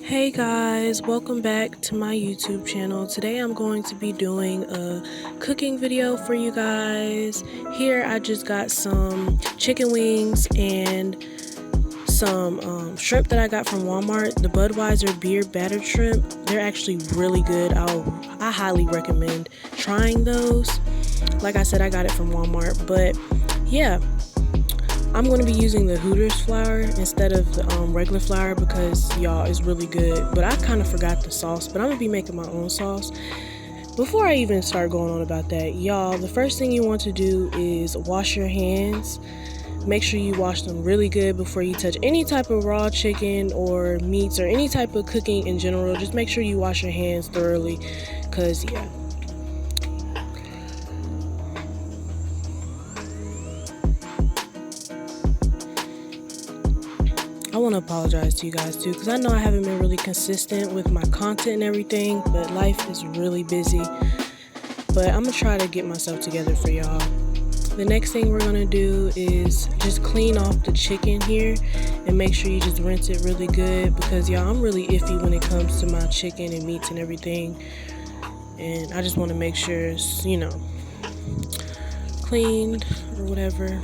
Hey guys, welcome back to my YouTube channel. Today I'm going to be doing a cooking video for you guys. Here I just got some chicken wings and some shrimp that I got from Walmart, the Budweiser beer battered shrimp. They're actually really good. I highly recommend trying those. Like I said, I got it from Walmart, but yeah. I'm going to be using the Hooters flour instead of the regular flour because, y'all, it's really good. But I kind of forgot the sauce, but I'm going to be making my own sauce. Before I even start going on about that, y'all, the first thing you want to do is wash your hands. Make sure you wash them really good before you touch any type of raw chicken or meats or any type of cooking in general. Just make sure you wash your hands thoroughly because, yeah. I want to apologize to you guys too because I know I haven't been really consistent with my content and everything, but life is really busy. But I'm going to try to get myself together for y'all. The next thing we're going to do is just clean off the chicken here and make sure you just rinse it really good because, y'all, I'm really iffy when it comes to my chicken and meats and everything. And I just want to make sure it's, cleaned or whatever.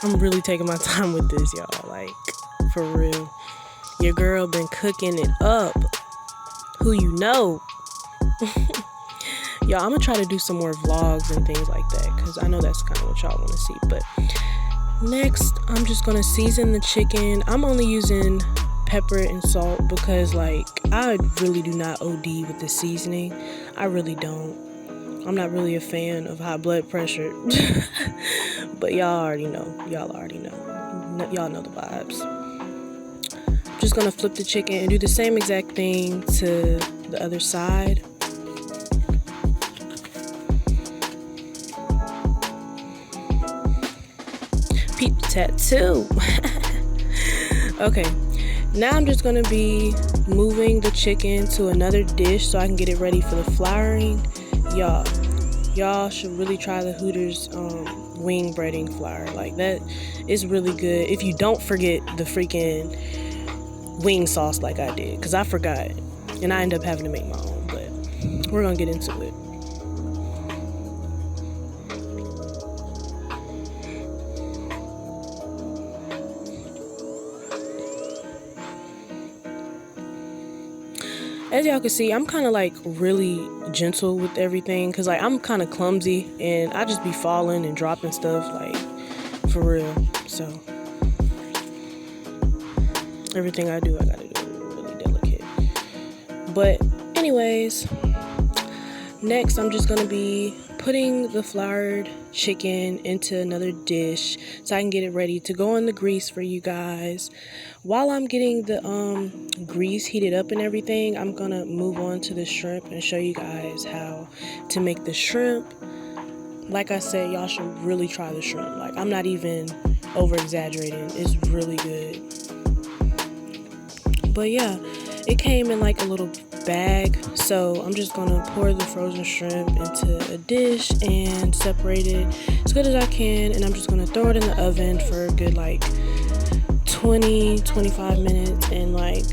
I'm really taking my time with this, y'all, like, for real. Your girl been cooking it up. Who you know? Y'all, I'm gonna try to do some more vlogs and things like that because I know that's kind of what y'all want to see. But next, I'm just gonna season the chicken. I'm only using pepper and salt because, like, I really do not OD with the seasoning. I really don't. I'm not really a fan of high blood pressure. But y'all already know. Y'all know the vibes. I'm just gonna flip the chicken and do the same exact thing to the other side. Peep tattoo. Okay, now I'm just gonna be moving the chicken to another dish so I can get it ready for the flouring. Y'all should really try the Hooters wing breading flour. Like, that is really good. If you don't forget the freaking wing sauce like I did, because I forgot and I ended up having to make my own, but we're gonna get into it. As y'all can see, I'm kind of like really gentle with everything because, like, I'm kind of clumsy and I just be falling and dropping stuff, like, for real. So everything I do, I gotta do really delicate. But anyways, next I'm just gonna be putting the floured chicken into another dish so I can get it ready to go in the grease for you guys. While I'm getting the grease heated up and everything, I'm gonna move on to the shrimp and show you guys how to make the shrimp. Like I said, y'all should really try the shrimp. Like, I'm not even over exaggerating. It's really good. But yeah, it came in like a little bag, so I'm just gonna pour the frozen shrimp into a dish and separate it as good as I can, and I'm just gonna throw it in the oven for a good like 20-25 minutes, and like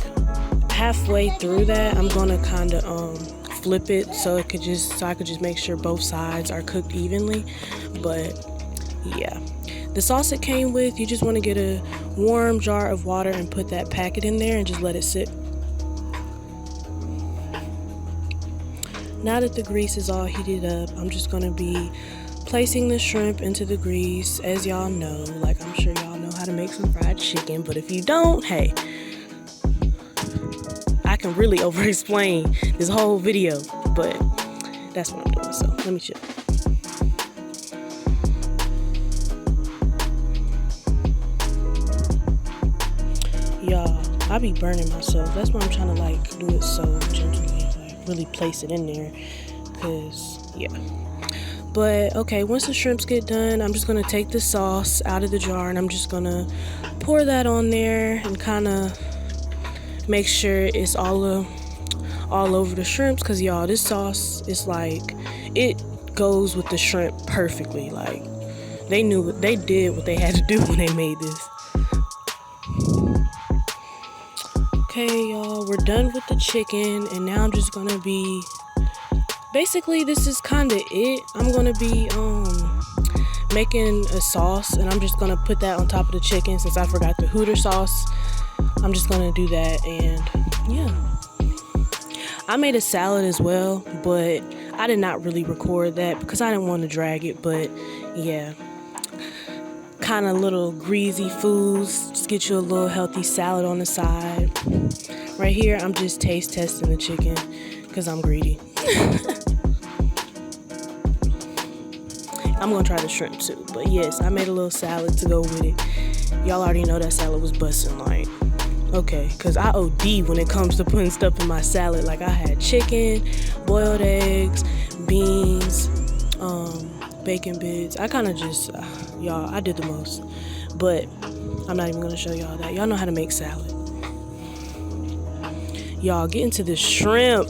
halfway through that I'm gonna kind of flip it so I could just make sure both sides are cooked evenly. But yeah, the sauce it came with, you just want to get a warm jar of water and put that packet in there and just let it sit. Now that the grease is all heated up, I'm just going to be placing the shrimp into the grease. As y'all know, like, I'm sure y'all know how to make some fried chicken, but if you don't, hey, I can really over explain this whole video, but that's what I'm doing, so let me chill. Y'all, I be burning myself. That's why I'm trying to, like, do it so gently, like, really place it in there, because, yeah. But, okay, once the shrimps get done, I'm just going to take the sauce out of the jar, and I'm just going to pour that on there and kind of make sure it's all all over the shrimps, because y'all, this sauce is like, it goes with the shrimp perfectly. Like, they did what they had to do when they made this. Okay, y'all, we're done with the chicken, and now I'm just gonna be, basically this is kind of it. I'm gonna be making a sauce, and I'm just gonna put that on top of the chicken. Since I forgot the Hooter sauce, I'm just gonna do that. And yeah, I made a salad as well, but I did not really record that because I didn't want to drag it. But yeah, kind of little greasy foods, just get you a little healthy salad on the side. Right here, I'm just taste testing the chicken because I'm greedy. I'm gonna try the shrimp too, but yes, I made a little salad to go with it. Y'all already know that salad was busting, like, okay, because I OD when it comes to putting stuff in my salad. Like, I had chicken, boiled eggs, beans, bacon bits. I kind of just, y'all, I did the most, but I'm not even gonna show y'all that. Y'all know how to make salad. Y'all, get into the shrimp.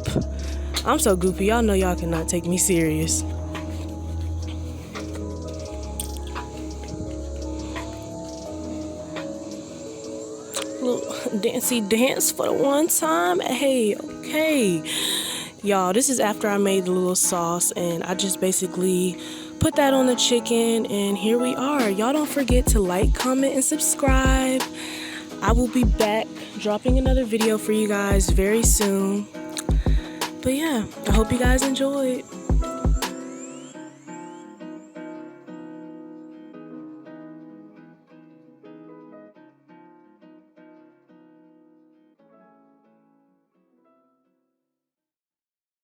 I'm so goofy. Y'all know y'all cannot take me serious. Little dancey dance for the one time. Hey, okay. Y'all, this is after I made the little sauce, and I just basically put that on the chicken, and here we are. Y'all don't forget to like, comment, and subscribe. I will be back dropping another video for you guys very soon. But yeah, I hope you guys enjoyed.